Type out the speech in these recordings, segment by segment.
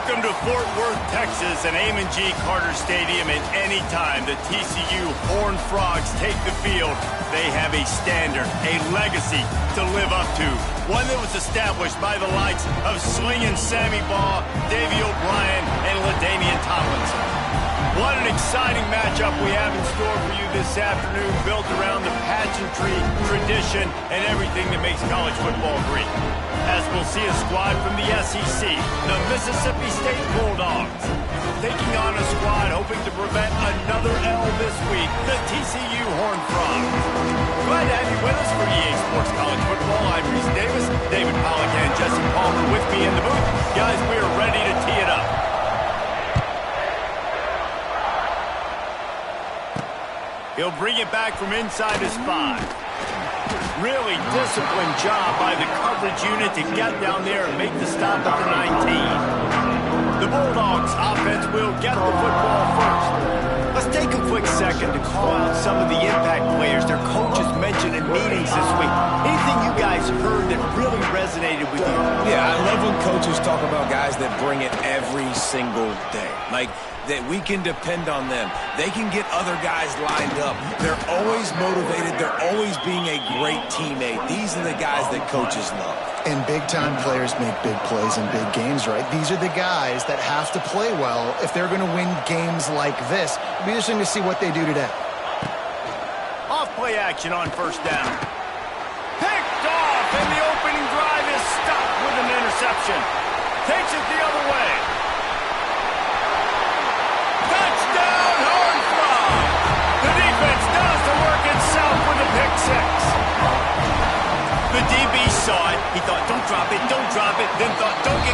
Welcome to Fort Worth, Texas, and Amon G. Carter Stadium. And anytime the TCU Horned Frogs take the field, they have a standard, a legacy to live up to. One that was established by the likes of Slingin' Sammy Baugh, Davey O'Brien, and LaDainian Tomlinson. What an exciting matchup we have in store for you this afternoon, built around the pageantry, tradition, and everything that makes college football great. As we'll see a squad from the SEC, the Mississippi State Bulldogs, taking on a squad hoping to prevent another L this week, the TCU Horned Frogs. Glad to have you with us for EA Sports College Football. I'm Reese Davis, David Pollack, and Jesse Palmer with me in the booth. Guys, we are ready to tee it up. He'll bring it back from inside his 5. Really disciplined job by the coverage unit to get down there and make the stop at the 19. The Bulldogs offense will get the football first. Let's take a quick second to call out some of the impact players their coaches mentioned in meetings this week. Anything you guys heard that really resonated with you? Yeah, I love when coaches talk about guys that bring it every single day. Like, that we can depend on them. They can get other guys lined up. They're always motivated. They're always being a great teammate. These are the guys that coaches love. And big-time players make big plays in big games, right? These are the guys that have to play well if they're going to win games like this. It'll be interesting to see what they do today. Off-play action on first down. Picked off, and the opening drive is stopped with an interception. Takes it the other way. Touchdown, Horned Frogs! The defense does the work itself with a pick 6. The DB saw it. He thought, don't drop it, then thought, don't get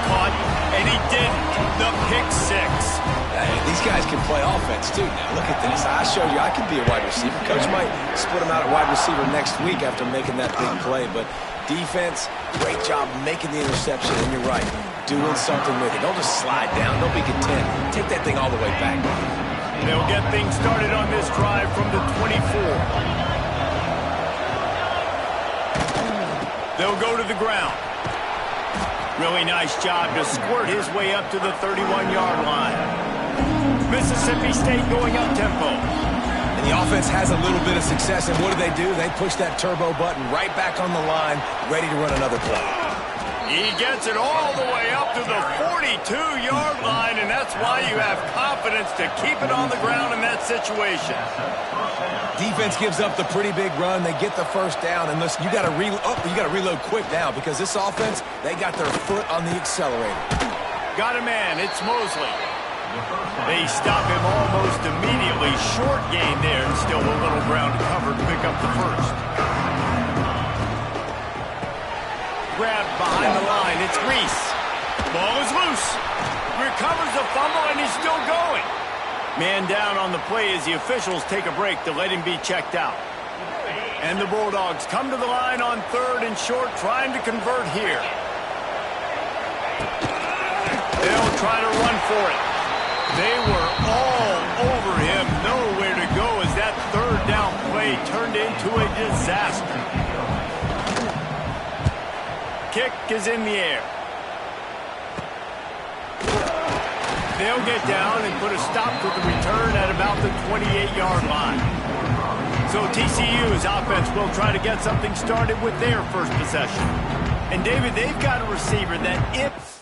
caught, and he didn't. The pick 6. Hey, these guys can play offense, too. Now, look at this. I showed you I can be a wide receiver. Coach might split him out at wide receiver next week after making that big play, but defense, great job making the interception, and you're right, doing something with it. Don't just slide down. Don't be content. Take that thing all the way back. They'll get things started on this drive from the 24. They'll go to the ground. Really nice job to squirt his way up to the 31-yard line. Mississippi State going up-tempo. And the offense has a little bit of success, and what do? They push that turbo button right back on the line, ready to run another play. He gets it all the way up to the 42-yard line, and that's why you have confidence to keep it on the ground in that situation. Defense gives up the pretty big run. They get the first down, and listen, you got to reload quick now because this offense, they got their foot on the accelerator. Got a man. It's Mosley. They stop him almost immediately. Short gain there, and still a little ground to cover to pick up the first. Grabbed behind the line. It's Reese. Ball is loose. Recovers the fumble, and he's still going. Man down on the play as the officials take a break to let him be checked out. And the Bulldogs come to the line on 3rd and short, trying to convert here. They'll try to run for it. They were all over him. Nowhere to go as that 3rd down play turned into a disaster. Kick is in the air. They'll get down and put a stop to the return at about the 28-yard line. So TCU's offense will try to get something started with their first possession. And David, they've got a receiver that if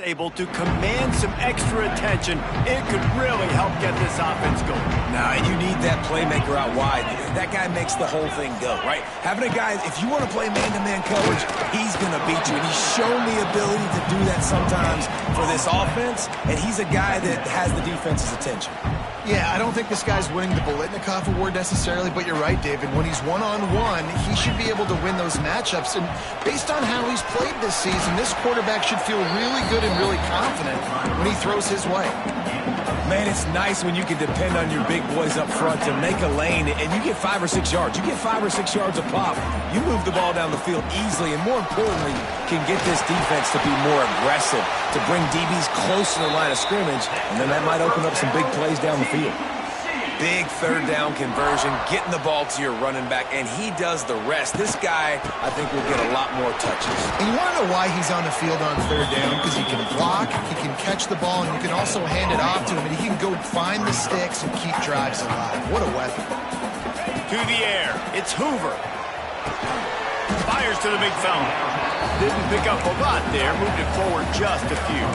able to command some extra attention, it could really help get this offense going. Now, and you need that playmaker out wide. That guy makes the whole thing go, right? Having a guy, if you want to play man-to-man coverage, he's going to beat you. And he's shown the ability to do that sometimes for this offense, and he's a guy that has the defense's attention. Yeah, I don't think this guy's winning the Bolitnikoff Award necessarily, but you're right, David. When he's one-on-one, he should be able to win those matchups. And based on how he's played this season, this quarterback should feel really good and really confident when he throws his way. Man, it's nice when you can depend on your big boys up front to make a lane, and you get 5 or 6 yards. You get 5 or 6 yards a pop. You move the ball down the field easily, and more importantly, can get this defense to be more aggressive, to bring DBs close to the line of scrimmage, and then that might open up some big plays down the field. big third down conversion, getting the ball to your running back, and he does the rest. This guy, I think, will get a lot more touches. And you want to know why he's on the field on third down? Because he can block, he can catch the ball, and you can also hand it off to him, and he can go find the sticks and keep drives alive. What a weapon. To the air, it's Hoover. Fires to the big fella. Didn't pick up a lot there, moved it forward just a few.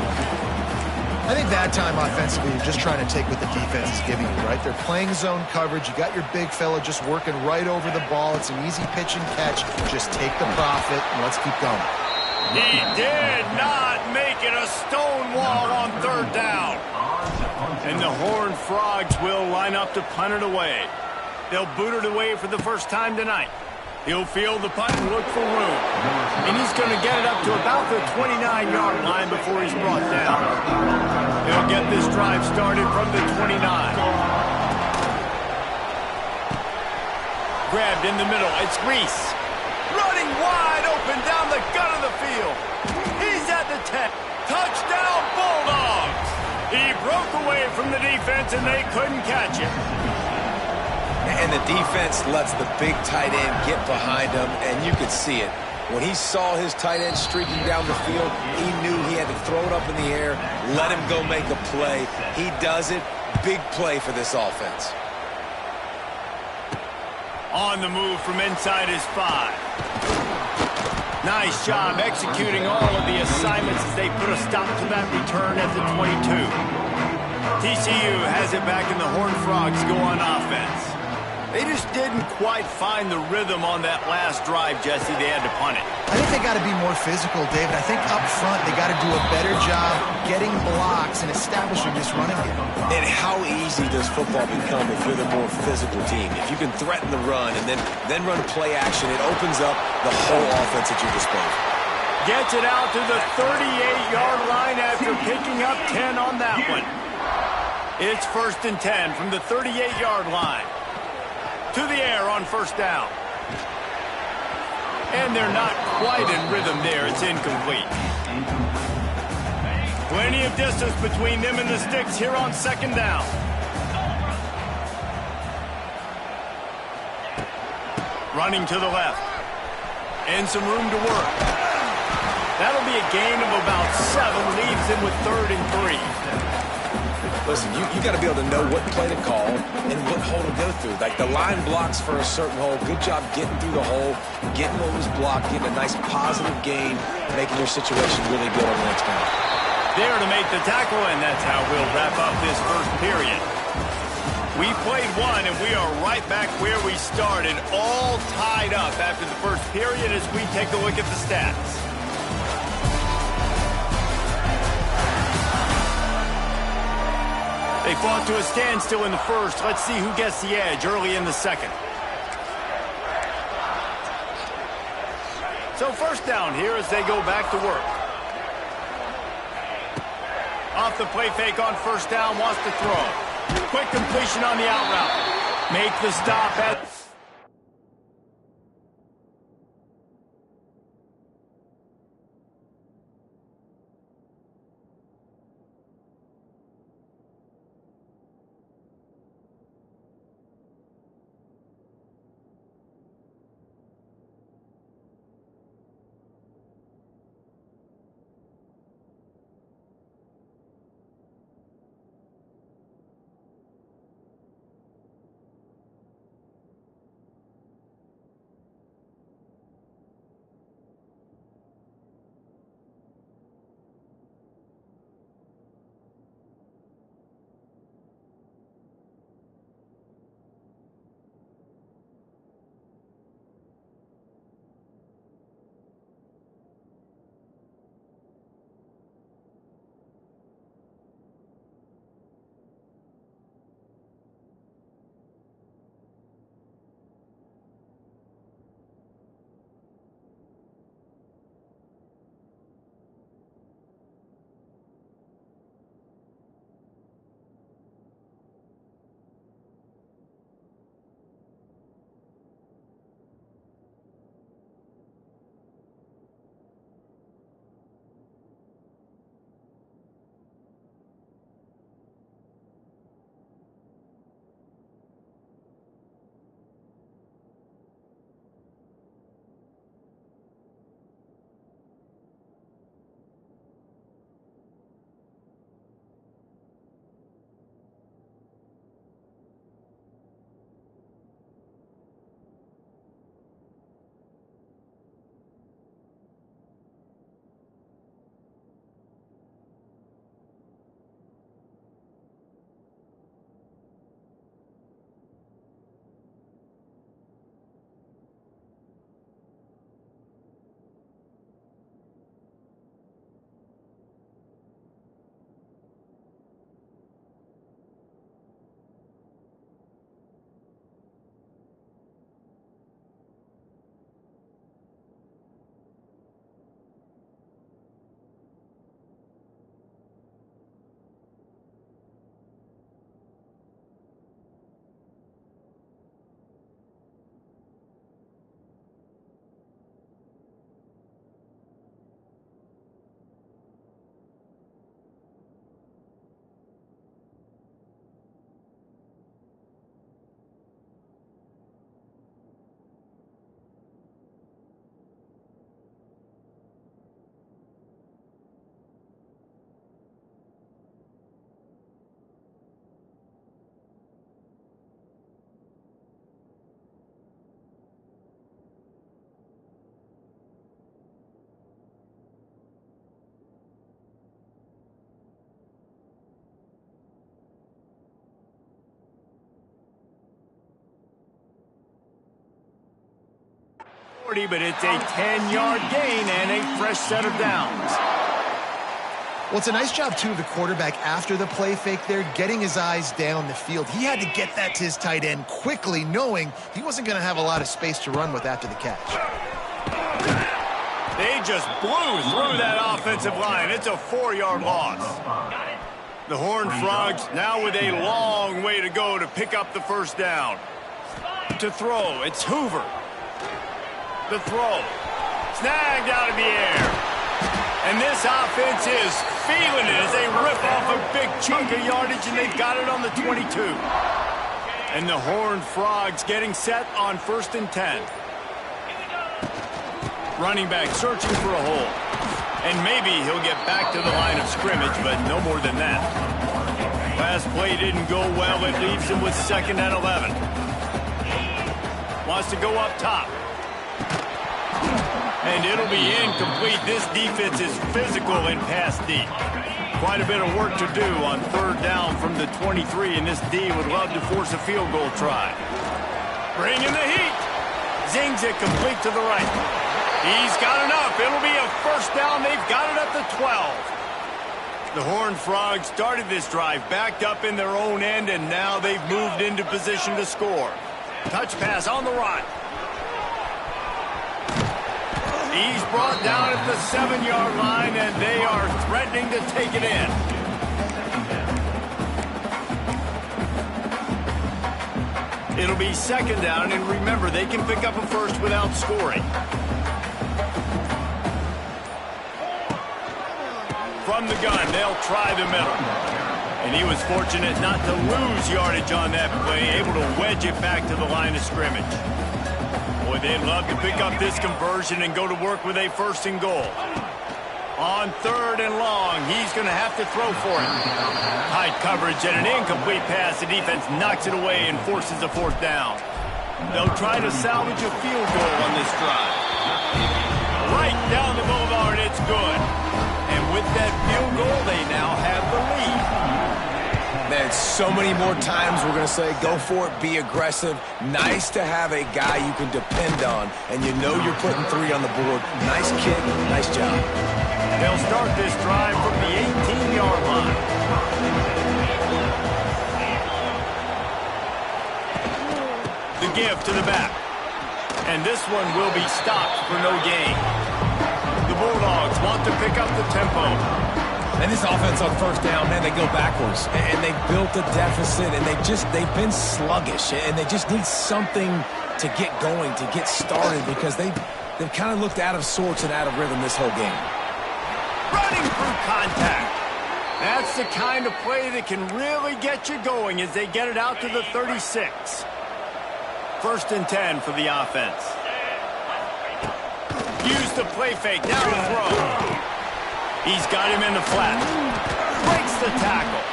I think that time offensively, you're just trying to take what the defense is giving you, right? They're playing zone coverage. You got your big fella just working right over the ball. It's an easy pitch and catch. Just take the profit, and let's keep going. He did not make it a stone wall on third down. And the Horned Frogs will line up to punt it away. They'll boot it away for the first time tonight. He'll field the punt and look for room. And he's going to get it up to about the 29-yard line before he's brought down. He'll get this drive started from the 29. Grabbed in the middle. It's Reese. Running wide open down the gut of the field. He's at the 10. Touchdown, Bulldogs. He broke away from the defense, and they couldn't catch him. And the defense lets the big tight end get behind him, and you could see it. When he saw his tight end streaking down the field, he knew he had to throw it up in the air, let him go make a play. He does it. Big play for this offense. On the move from inside his 5. Nice job executing all of the assignments as they put a stop to that return at the 22. TCU has it back, and the Horned Frogs go on offense. They just didn't quite find the rhythm on that last drive, Jesse. They had to punt it. I think they got to be more physical, David. I think up front they got to do a better job getting blocks and establishing this running game. And how easy does football become if you're the more physical team? If you can threaten the run and then run play action, it opens up the whole offense at your disposal. Gets it out to the 38-yard line after picking up 10 on that one. It's 1st and 10 from the 38-yard line. To the air on first down. And they're not quite in rhythm there. It's incomplete. Plenty of distance between them and the sticks here on second down. Running to the left. And some room to work. That'll be a gain of about 7. Leaves him with 3rd and 3. Listen, you got to be able to know what play to call and what hole to go through. Like the line blocks for a certain hole. Good job getting through the hole, getting what was blocked, getting a nice positive gain, making your situation really good on the next down. There to make the tackle, and that's how we'll wrap up this first period. We played one, and we are right back where we started, all tied up after the first period as we take a look at the stats. They fought to a standstill in the first. Let's see who gets the edge early in the second. So first down here as they go back to work. Off the play fake on first down, wants to throw. Quick completion on the out route. Make the stop at... But it's a 10-yard gain and a fresh set of downs. Well, it's a nice job, too, of the quarterback after the play fake there, getting his eyes down the field. He had to get that to his tight end quickly, knowing he wasn't going to have a lot of space to run with after the catch. They just blew through that offensive line. It's a 4-yard loss. The Horned Frogs now with a long way to go to pick up the first down. To throw, it's Hoover. The throw. Snagged out of the air. And this offense is feeling it as they rip off a big chunk of yardage, and they've got it on the 22. And the Horned Frogs getting set on 1st and 10. Running back searching for a hole. And maybe he'll get back to the line of scrimmage, but no more than that. Last play didn't go well. It leaves him with 2nd and 11. Wants to go up top. And it'll be incomplete. This defense is physical and pass deep. Quite a bit of work to do on 3rd down from the 23, and this D would love to force a field goal try. Bringing the heat. Zings it complete to the right. He's got enough. It'll be a first down. They've got it at the 12. The Horned Frogs started this drive backed up in their own end, and now they've moved into position to score. Touch pass on the run. He's brought down at the 7-yard line, and they are threatening to take it in. It'll be 2nd down, and remember, they can pick up a first without scoring. From the gun, they'll try the middle. And he was fortunate not to lose yardage on that play, able to wedge it back to the line of scrimmage. Boy, they'd love to pick up this conversion and go to work with a 1st and goal. On 3rd and long, he's going to have to throw for it. Tight coverage and an incomplete pass. The defense knocks it away and forces a 4th down. They'll try to salvage a field goal on this drive. Right down the boulevard, it's good. And with that field goal, they now have the lead. Man, so many more times we're going to say, go for it, be aggressive. Nice to have a guy you can depend on, and you know you're putting 3 on the board. Nice kick, nice job. They'll start this drive from the 18-yard line. The give to the back. And this one will be stopped for no gain. The Bulldogs want to pick up the tempo. And this offense on 1st down, man, they go backwards. And they built a deficit, and they've been sluggish. And they just need something to get going, to get started, because they've kind of looked out of sorts and out of rhythm this whole game. Running through contact. That's the kind of play that can really get you going as they get it out to the 36. 1st and 10 for the offense. Use the play fake, now to throw. He's got him in the flat. Breaks the tackle.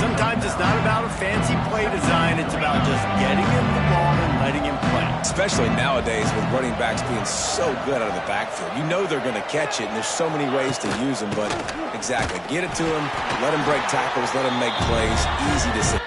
Sometimes it's not about a fancy play design. It's about just getting him the ball and letting him play. Especially nowadays with running backs being so good out of the backfield. You know they're going to catch it, and there's so many ways to use them. But exactly, get it to him, let him break tackles, let him make plays. Easy to see.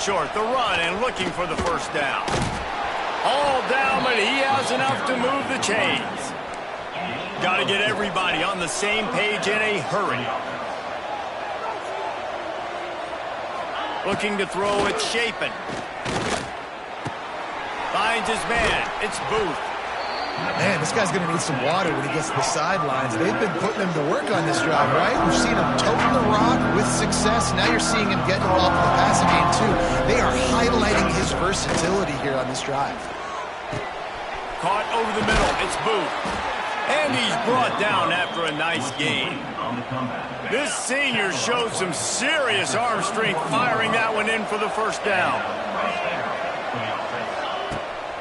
Short, the run, and looking for the first down. All down, but he has enough to move the chains. Got to get everybody on the same page in a hurry. Looking to throw, it's Shapen. Finds his man, it's Booth. Man, this guy's going to need some water when he gets to the sidelines. They've been putting him to work on this drive, right? We've seen him toting the rock with success. Now you're seeing him getting involved in the passing game, too. They are highlighting his versatility here on this drive. Caught over the middle. It's Booth. And he's brought down after a nice gain. This senior showed some serious arm strength firing that one in for the first down.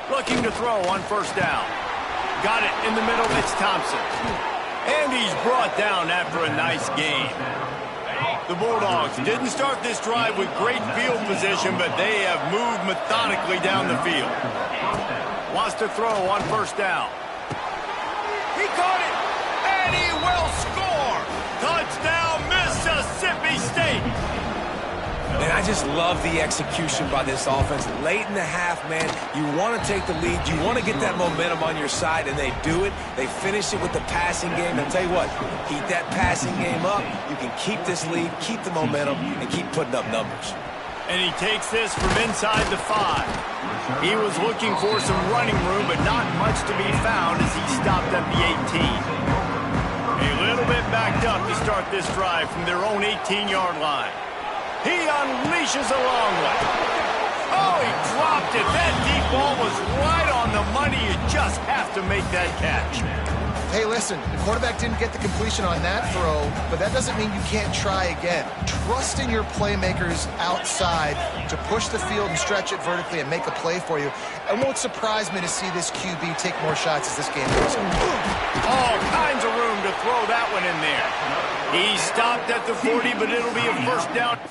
Looking to throw on first down. Got it in the middle, it's Thompson. And he's brought down after a nice gain. The Bulldogs didn't start this drive with great field position, but they have moved methodically down the field. Wants to throw on first down. He caught it, and he will score! Touchdown, Mississippi State! Man, I just love the execution by this offense. Late in the half, man, you want to take the lead. You want to get that momentum on your side, and they do it. They finish it with the passing game. And I'll tell you what, keep that passing game up. You can keep this lead, keep the momentum, and keep putting up numbers. And he takes this from inside the 5. He was looking for some running room, but not much to be found as he stopped at the 18. A little bit backed up to start this drive from their own 18-yard line. He unleashes a long one. Oh, he dropped it. That deep ball was right on the money. You just have to make that catch. Hey, listen, the quarterback didn't get the completion on that throw, but that doesn't mean you can't try again. Trust in your playmakers outside to push the field and stretch it vertically and make a play for you. It won't surprise me to see this QB take more shots as this game goes on. All kinds of room to throw that one in there. He stopped at the 40, but it'll be a first down.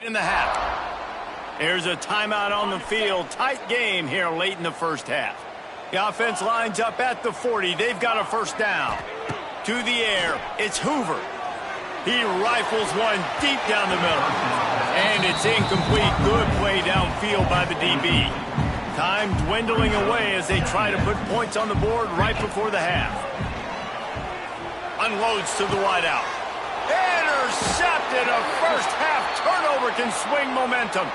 In the half. There's a timeout on the field. Tight game here late in the first half. The offense lines up at the 40. They've got a first down. To the air, it's Hoover. He rifles one deep down the middle. And it's incomplete. Good play downfield by the DB. Time dwindling away as they try to put points on the board right before the half. Unloads to the wideout. Intercepted. A first half turnover can swing momentum.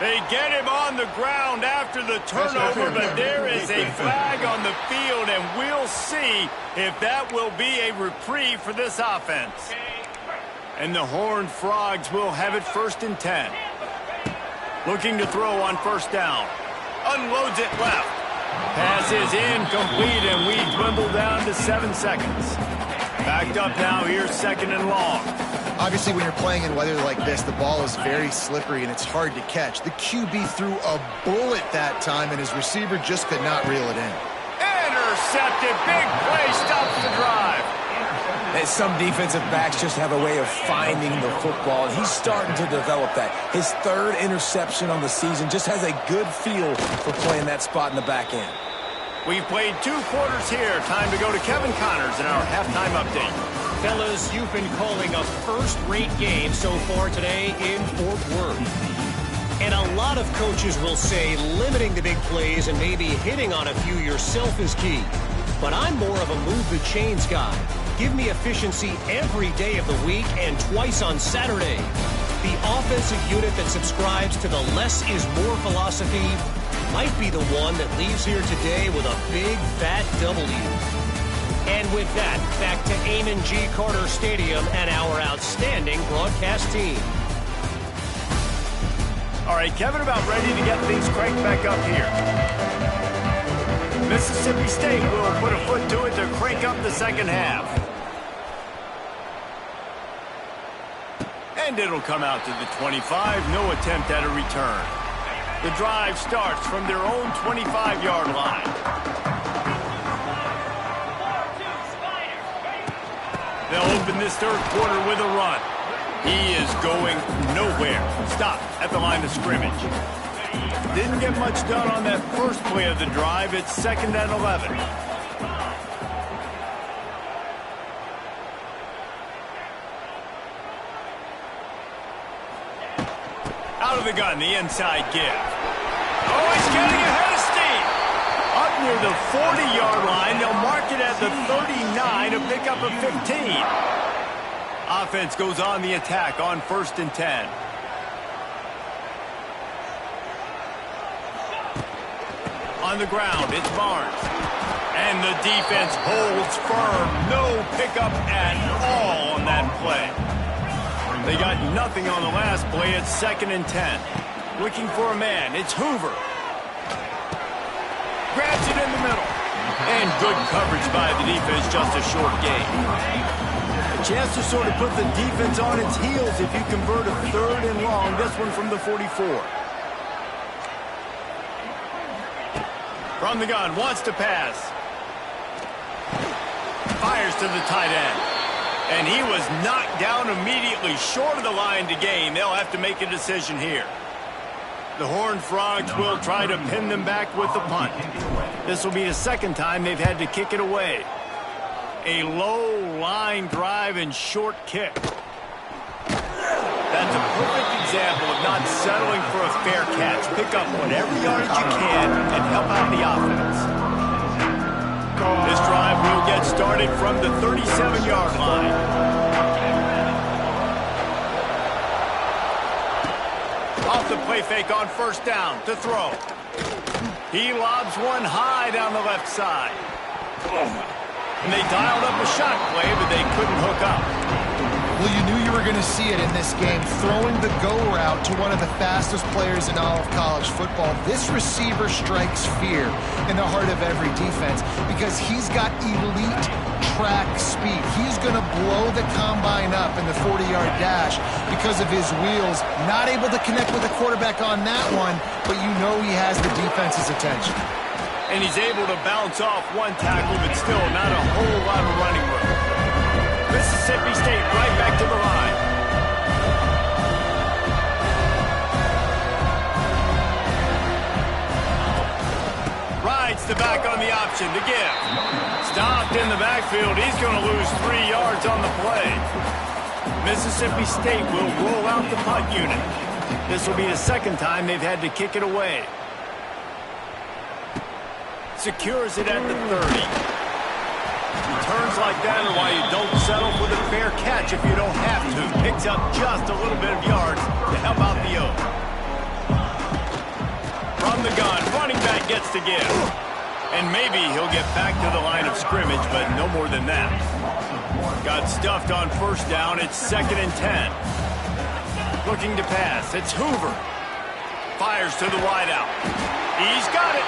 They get him on the ground after the turnover, but there is a flag on the field, and we'll see if that will be a reprieve for this offense. And the Horned Frogs will have it 1st and 10. Looking to throw on first down. Unloads it left. Pass is incomplete, and we dwindle down to 7 seconds. Backed up now, here's 2nd and long. Obviously, when you're playing in weather like this, the ball is very slippery and it's hard to catch. The QB threw a bullet that time, and his receiver just could not reel it in. Intercepted. Big play stops the drive. And some defensive backs just have a way of finding the football, and he's starting to develop that. His 3rd interception on the season, just has a good feel for playing that spot in the back end. We've played 2 quarters here. Time to go to Kevin Connors in our halftime update. Fellas, you've been calling a first-rate game so far today in Fort Worth. And a lot of coaches will say limiting the big plays and maybe hitting on a few yourself is key. But I'm more of a move-the-chains guy. Give me efficiency every day of the week and twice on Saturday. The offensive unit that subscribes to the less is more philosophy might be the one that leaves here today with a big, fat W. And with that, back to Amon G. Carter Stadium and our outstanding broadcast team. All right, Kevin, about ready to get things cranked back up here. Mississippi State will put a foot to it to crank up the second half. And it'll come out to the 25. No attempt at a return. The drive starts from their own 25-yard line. They'll open this 3rd quarter with a run. He is going nowhere. Stop at the line of scrimmage. Didn't get much done on that first play of the drive. It's 2nd and 11. Out of the gun, the inside give. Oh, he's getting ahead of steam. Up near the 40-yard line, they'll mark it at the 39, a pickup of 15. Offense goes on the attack on 1st and 10. On the ground, it's Barnes. And the defense holds firm. No pickup at all on that play. They got nothing on the last play. It's 2nd and 10. Looking for a man. It's Hoover. Grabs it in the middle. And good coverage by the defense. Just a short gain. A chance to sort of put the defense on its heels if you convert a 3rd and long. This one from the 44. From the gun, wants to pass. Fires to the tight end. And he was knocked down immediately short of the line to gain. They'll have to make a decision here. The Horned Frogs will try to pin them back with the punt. This will be the 2nd time they've had to kick it away. A low line drive and short kick. That's a perfect example of not settling for a fair catch. Pick up whatever yardage you can and help out the offense. This drive will get started from the 37-yard line. Off the play fake on 1st down to throw. He lobs one high down the left side. And they dialed up a shot play, but they couldn't hook up. Well, you knew you were going to see it in this game, throwing the go route to one of the fastest players in all of college football. This receiver strikes fear in the heart of every defense because he's got elite track speed. He's going to blow the combine up in the 40-yard dash because of his wheels. Not able to connect with the quarterback on that one, but you know he has the defense's attention. And he's able to bounce off one tackle, but still not a whole lot of running room. Mississippi State right back to the line. Rides the back on the option to give. Stopped in the backfield. He's going to lose 3 yards on the play. Mississippi State will roll out the punt unit. This will be the 2nd time they've had to kick it away. Secures it at the 30. Returns like that are why you don't settle for the fair catch if you don't have to. Picks up just a little bit of yards to help out the O. From the gun, running back gets to give. And maybe he'll get back to the line of scrimmage, but no more than that. Got stuffed on 1st down. It's 2nd and 10. Looking to pass. It's Hoover. Fires to the wideout. He's got it.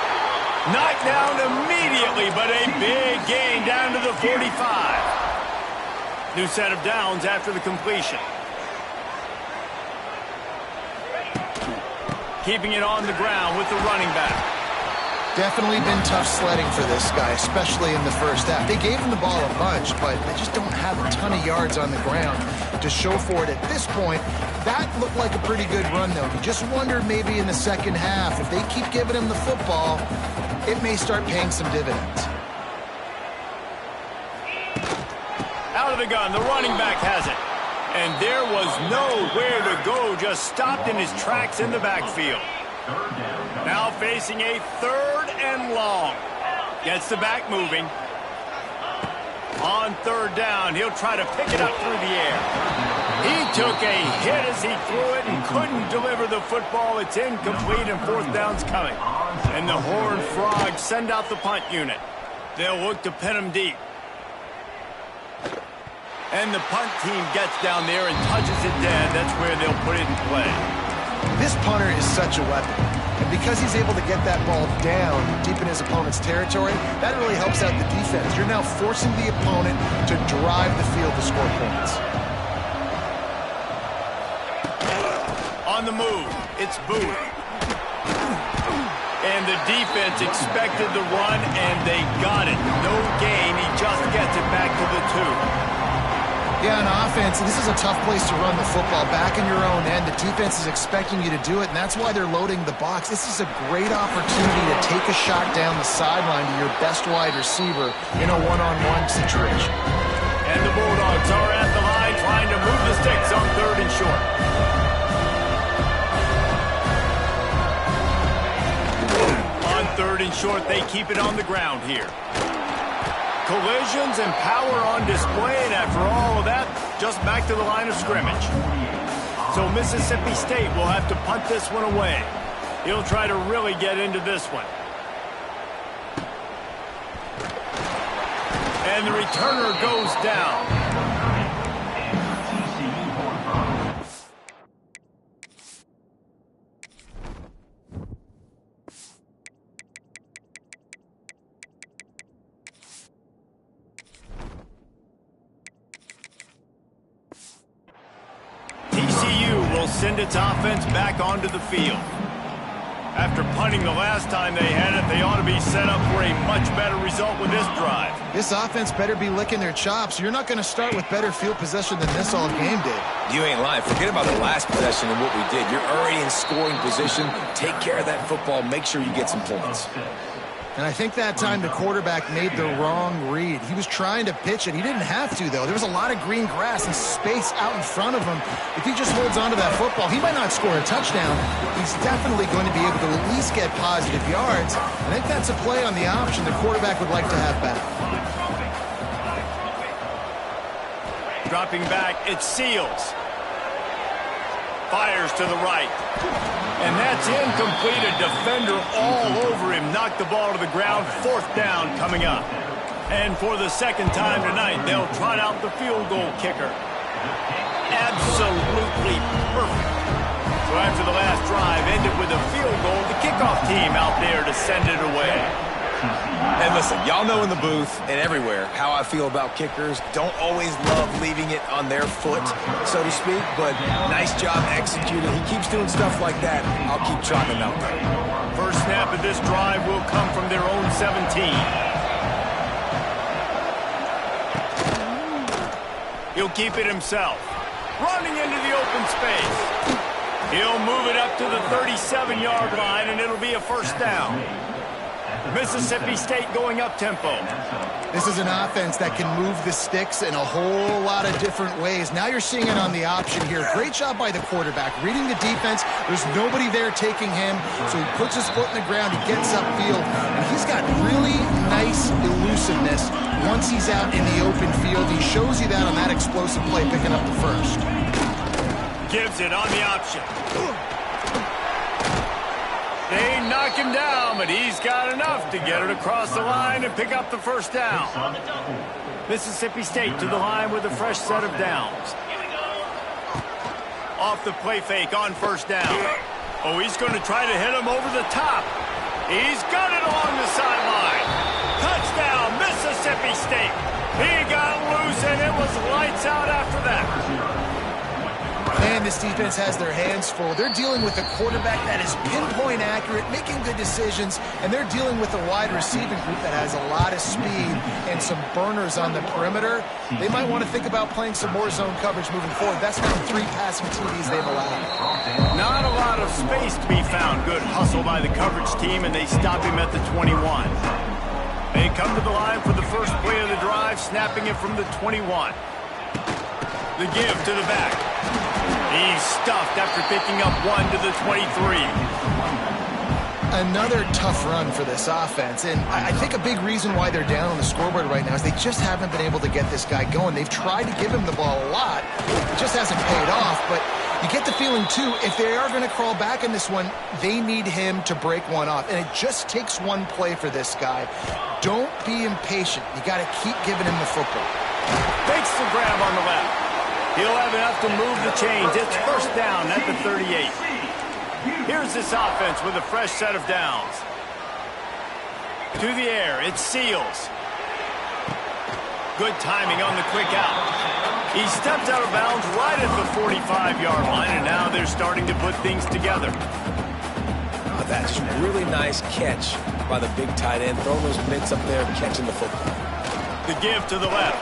Knocked down immediately, but a big gain down to the 45. New set of downs after the completion. Keeping it on the ground with the running back. Definitely been tough sledding for this guy, especially in the 1st half. They gave him the ball a bunch, but they just don't have a ton of yards on the ground to show for it at this point. That looked like a pretty good run, though. You just wonder maybe in the 2nd half, if they keep giving him the football, it may start paying some dividends. Out of the gun, the running back has it. And there was nowhere to go, just stopped in his tracks in the backfield. Now facing a 3rd and long. Gets the back moving. On 3rd down, he'll try to pick it up through the air. He took a hit as he threw it and couldn't deliver the football. It's incomplete and 4th down's coming. And the Horned Frogs send out the punt unit. They'll look to pin him deep. And the punt team gets down there and touches it dead. That's where they'll put it in play. This punter is such a weapon. And because he's able to get that ball down deep in his opponent's territory, that really helps out the defense. You're now forcing the opponent to drive the field to score points. On the move, it's Booth. And the defense expected the run, and they got it. No gain. He just gets it back to the 2. Yeah, on offense, this is a tough place to run the football. Back in your own end, the defense is expecting you to do it, and that's why they're loading the box. This is a great opportunity to take a shot down the sideline to your best wide receiver in a one-on-one situation. And the Bulldogs are at the line trying to move the sticks on 3rd and short. short, they keep it on the ground here. Collisions and power on display, and after all of that, just back to the line of scrimmage. So Mississippi State will have to punt this one away. He'll try to really get into this one. And the returner goes down. TCU will send its offense back onto the field. After punting the last time they had it, they ought to be set up for a much better result with this drive. This offense better be licking their chops. You're not going to start with better field possession than this all game did. You ain't lying. Forget about the last possession and what we did. You're already in scoring position. Take care of that football. Make sure you get some points. And I think that time the quarterback made the wrong read. He was trying to pitch it. He didn't have to, though. There was a lot of green grass and space out in front of him. If he just holds onto that football, he might not score a touchdown. He's definitely going to be able to at least get positive yards. I think that's a play on the option the quarterback would like to have back. Dropping back, it's Seals. Fires to the right. And that's incomplete. A defender all over him. Knocked the ball to the ground. Fourth down coming up. And for the second time tonight, they'll trot out the field goal kicker. Absolutely perfect. So after the last drive ended with a field goal, the kickoff team out there to send it away. And listen, y'all know in the booth and everywhere how I feel about kickers. Don't always love leaving it on their foot, so to speak, but nice job executing. He keeps doing stuff like that. I'll keep trotting him out there. First snap of this drive will come from their own 17. He'll keep it himself. Running into the open space. He'll move it up to the 37-yard line, and it'll be a first down. Mississippi State going up-tempo. This is an offense that can move the sticks in a whole lot of different ways. Now you're seeing it on the option here. Great job by the quarterback. Reading the defense, there's nobody there taking him, so he puts his foot in the ground, he gets upfield, and he's got really nice elusiveness once he's out in the open field. He shows you that on that explosive play, picking up the first. Gives it on the option. They knock him down, but he's got enough to get it across the line and pick up the first down. Mississippi State to the line with a fresh set of downs. Off the play fake on first down. Oh, he's going to try to hit him over the top. He's got it along the sideline. Touchdown, Mississippi State. He got loose, and it was lights out after that. Man, this defense has their hands full. They're dealing with a quarterback that is pinpoint accurate, making good decisions, and they're dealing with a wide receiving group that has a lot of speed and some burners on the perimeter. They might want to think about playing some more zone coverage moving forward. That's now 3 passing TDs they've allowed. Not a lot of space to be found. Good hustle by the coverage team, and they stop him at the 21. They come to the line for the first play of the drive, snapping it from the 21. The give to the back. He's stuffed after picking up 1 to the 23. Another tough run for this offense, and I think a big reason why they're down on the scoreboard right now is they just haven't been able to get this guy going. They've tried to give him the ball a lot. It just hasn't paid off, but you get the feeling, too, if they are going to crawl back in this one, they need him to break one off, and it just takes one play for this guy. Don't be impatient. You got to keep giving him the football. Takes the grab on the left. He'll have enough to move the chains. It's first down at the 38. Here's this offense with a fresh set of downs. To the air, it's Seals. Good timing on the quick out. He steps out of bounds right at the 45-yard line, and now they're starting to put things together. Oh, that's a really nice catch by the big tight end. Throwing those mitts up there, catching the football. The give to the left.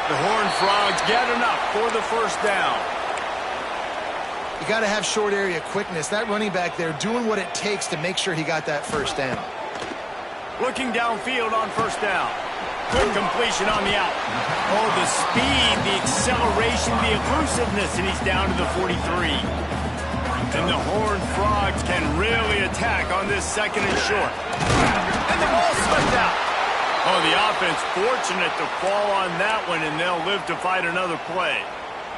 The Horned Frogs get enough for the first down. You got to have short area quickness. That running back there doing what it takes to make sure he got that first down. Looking downfield on first down. Good completion on the out. Oh, the speed, the acceleration, the elusiveness, and he's down to the 43. And the Horned Frogs can really attack on this second and short. And the ball slipped out. Oh, the offense fortunate to fall on that one, and they'll live to fight another play.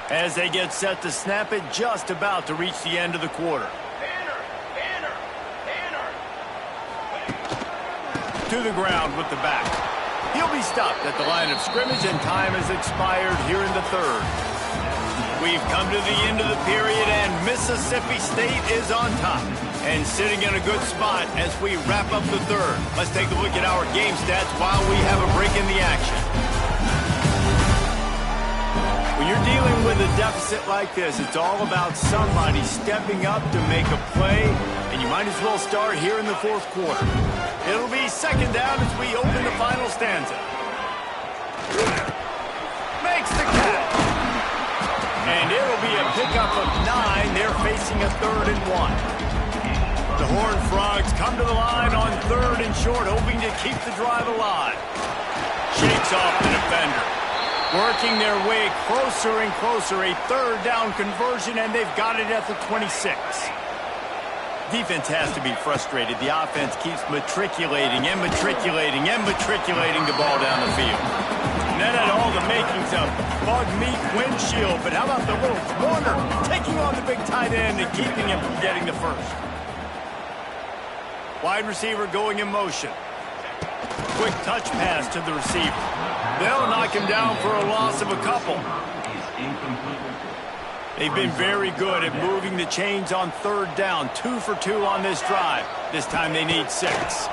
As they get set to snap it, just about to reach the end of the quarter. To the ground with the back. He'll be stopped at the line of scrimmage, and time has expired here in the third. We've come to the end of the period, and Mississippi State is on top and sitting in a good spot as we wrap up the third. Let's take a look at our game stats while we have a break in the action. When you're dealing with a deficit like this, it's all about somebody stepping up to make a play, and you might as well start here in the fourth quarter. It'll be second down as we open the final stanza. Makes the catch. And it'll be a pickup of 9. They're facing a 3rd and 1. The Horned Frogs come to the line on 3rd and short, hoping to keep the drive alive. Shakes off the defender. Working their way closer and closer. A 3rd down conversion, and they've got it at the 26. Defense has to be frustrated. The offense keeps matriculating and matriculating and matriculating the ball down the field. And that had all the makings of bug meat windshield, but how about the little corner taking on the big tight end and keeping him from getting the first? Wide receiver going in motion. Quick touch pass to the receiver. They'll knock him down for a loss of a couple. They've been very good at moving the chains on 3rd down. 2 for 2 on this drive. This time they need 6.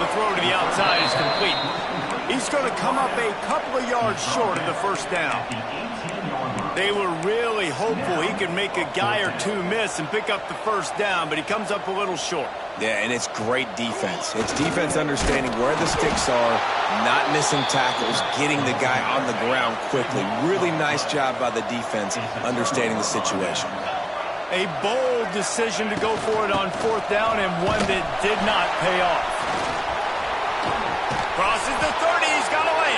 The throw to the outside is complete. He's going to come up a couple of yards short of the first down. They were really hopeful he could make a guy or two miss and pick up the first down, but he comes up a little short. Yeah, and it's great defense. It's defense understanding where the sticks are, not missing tackles, getting the guy on the ground quickly. Really nice job by the defense understanding the situation. A bold decision to go for it on 4th down, and one that did not pay off. Crosses the 30, he's got away.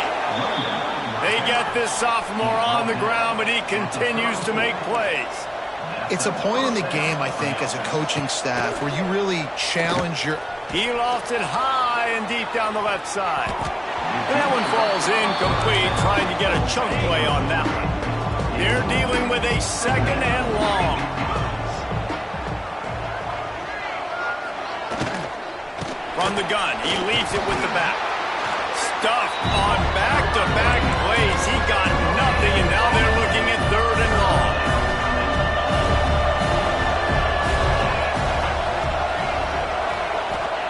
They get this sophomore on the ground, but he continues to make plays. It's a point in the game, I think, as a coaching staff where you really challenge your... He lofts it high and deep down the left side. And that one falls incomplete, trying to get a chunk play on that one. They're dealing with a 2nd and long. From the gun, he leaves it with the back. Stuffed on back-to-back plays. He got nothing, and now they're looking at 3rd and long.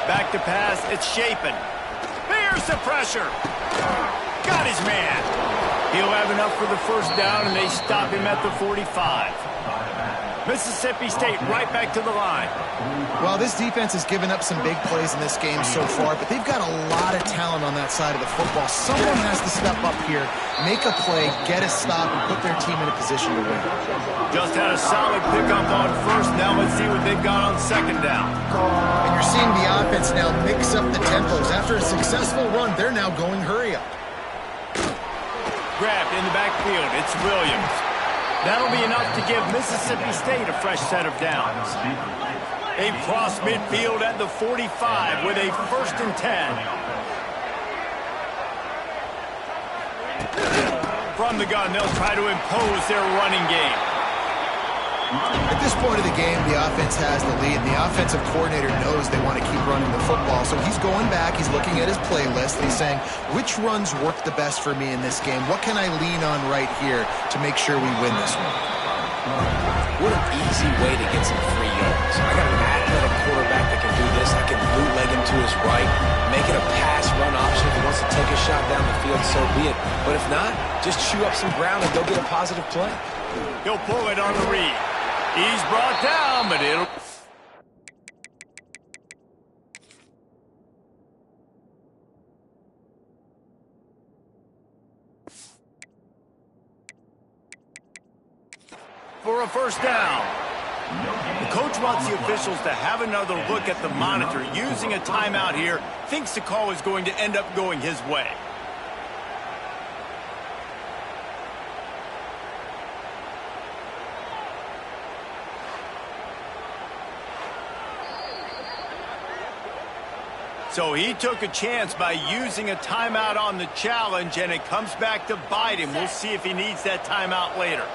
Back to pass, it's Shapen. Here's the pressure. Got his man. He'll have enough for the first down, and they stop him at the 45. Mississippi State right back to the line. Well, this defense has given up some big plays in this game so far, but they've got a lot of talent on that side of the football. Someone has to step up here, make a play, get a stop, and put their team in a position to win. Just had a solid pickup on 1st. Now let's see what they've got on 2nd down. And you're seeing the offense now mix up the tempos. After a successful run, they're now going hurry up. Grabbed in the backfield. It's Williams. That'll be enough to give Mississippi State a fresh set of downs. They cross midfield at the 45 with a 1st and 10. From the gun, they'll try to impose their running game. At this point of the game, the offense has the lead, and the offensive coordinator knows they want to keep running the football. So he's going back, he's looking at his playlist, and he's saying, which runs work the best for me in this game? What can I lean on right here to make sure we win this one? What an easy way to get some free yards. I got an athletic quarterback that can do this. I can bootleg him to his right, make it a pass-run option. If he wants to take a shot down the field, so be it. But if not, just chew up some ground and go get a positive play. He'll pull it on the read. He's brought down, but it'll... for a first down. The coach wants the officials to have another look at the monitor. Using a timeout here, thinks the call is going to end up going his way. So he took a chance by using a timeout on the challenge, and it comes back to bite him. We'll see if he needs that timeout later.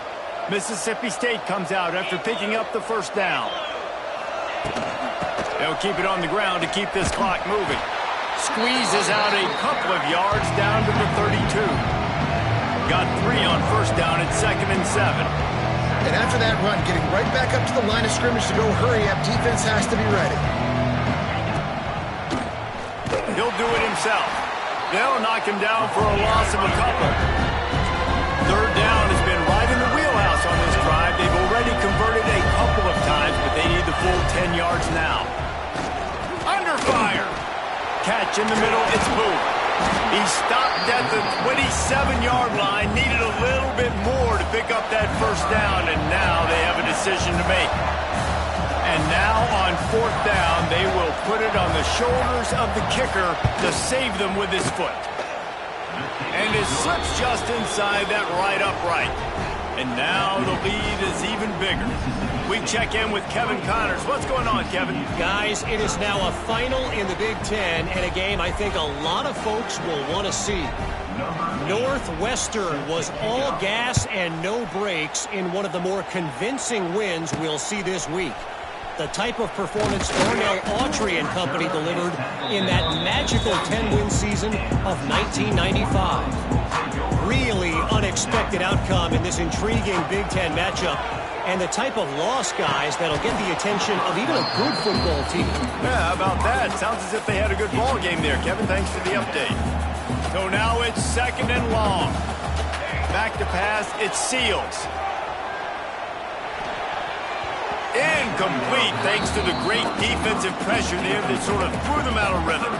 Mississippi State comes out after picking up the first down. They'll keep it on the ground to keep this clock moving. Squeezes out a couple of yards down to the 32. Got 3 on first down at 2nd and 7. And after that run, getting right back up to the line of scrimmage to go hurry up, defense has to be ready. He'll do it himself. They'll knock him down for a loss of a couple. Third down has been right in the wheelhouse on this drive. They've already converted a couple of times, but they need the full 10 yards now. Under fire. Catch in the middle, it's Booth. He stopped at the 27-yard line, needed a little bit more to pick up that first down, and now they have a decision to make. And now on 4th down, they will put it on the shoulders of the kicker to save them with his foot. And it slips just inside that right upright. And now the lead is even bigger. We check in with Kevin Connors. What's going on, Kevin? Guys, it is now a final in the Big Ten, and a game I think a lot of folks will want to see. Northwestern was all gas and no brakes in one of the more convincing wins we'll see this week. The type of performance Darnell Autry and company delivered in that magical 10-win season of 1995. Really unexpected outcome in this intriguing Big Ten matchup, and the type of loss, guys, that'll get the attention of even a good football team. Yeah, how about that? Sounds as if they had a good ball game there, Kevin. Thanks for the update. So now it's 2nd and long. Back to pass, it's Seals. Incomplete, thanks to the great defensive pressure there that sort of threw them out of rhythm.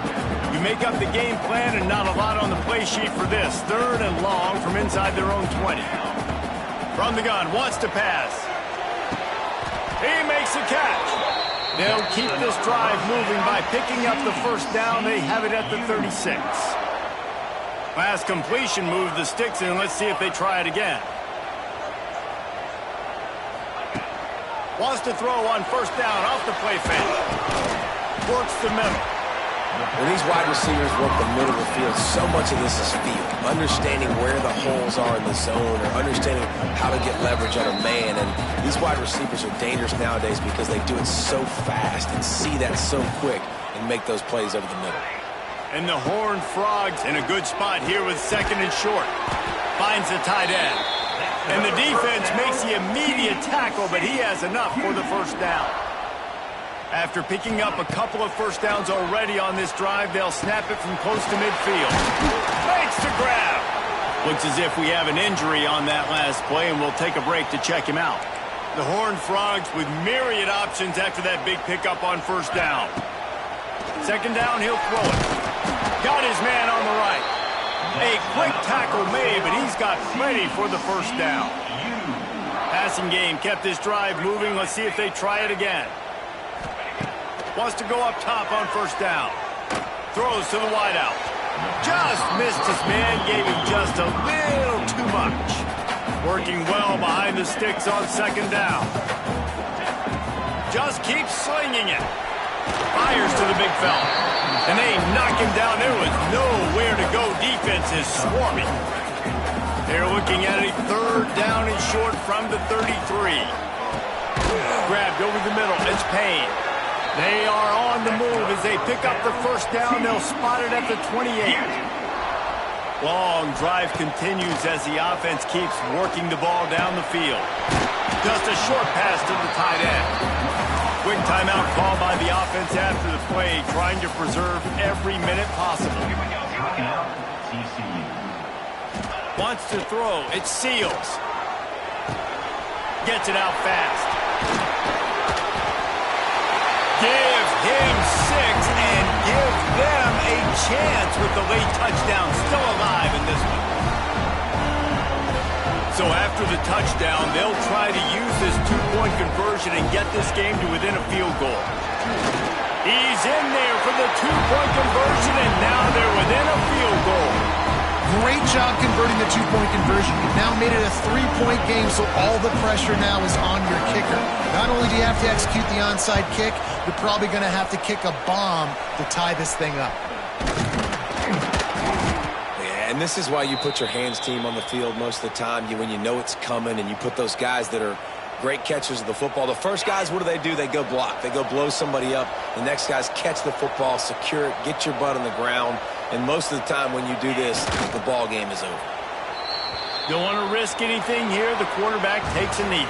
You make up the game plan and not a lot on the play sheet for this. 3rd and long from inside their own 20. From the gun, wants to pass. He makes a catch. They'll keep this drive moving by picking up the first down. They have it at the 36. Last completion moved the sticks in. Let's see if they try it again. Wants to throw on first down off the play fake. Works the middle. When these wide receivers work the middle of the field, so much of this is feel. Understanding where the holes are in the zone, or understanding how to get leverage on a man. And these wide receivers are dangerous nowadays because they do it so fast and see that so quick and make those plays over the middle. And the Horned Frogs in a good spot here with 2nd and short. Finds the tight end. And the defense makes the immediate tackle, but he has enough for the first down. After picking up a couple of first downs already on this drive, they'll snap it from close to midfield. Makes the grab. Looks as if we have an injury on that last play, and we'll take a break to check him out. The Horned Frogs with myriad options after that big pickup on first down. 2nd down, he'll throw it. Got his man on the right. A quick tackle made, but he's got plenty for the first down. Passing game kept this drive moving. Let's see if they try it again. Wants to go up top on first down. Throws to the wideout. Just missed his man, gave him just a little too much. Working well behind the sticks on 2nd down. Just keeps slinging it. Fires to the big fella. And they knock him down. There was nowhere to go. Defense is swarming. They're looking at a 3rd down and short from the 33. Grabbed over the middle. It's Payne. They are on the move as they pick up the first down. They'll spot it at the 28. Long drive continues as the offense keeps working the ball down the field. Just a short pass to the tight end. Quick timeout call by the offense after the play, trying to preserve every minute possible. Wants to throw. It Seals. Gets it out fast. Give him 6 and give them a chance with the late touchdown. Still alive in this one. So after the touchdown, they'll try to use this 2-point conversion and get this game to within a field goal. He's in there for the 2-point conversion, and now they're within a field goal. Great job converting the 2-point conversion. You've now made it a 3-point game, so all the pressure now is on your kicker. Not only do you have to execute the onside kick, you're probably going to have to kick a bomb to tie this thing up. Yeah, and this is why you put your hands team on the field most of the time. When you know it's coming, and you put those guys that are great catchers of the football. The first guys, what do? They go block. They go blow somebody up. The next guys catch the football, secure it, get your butt on the ground. And most of the time when you do this, the ball game is over. Don't want to risk anything here. The quarterback takes a knee.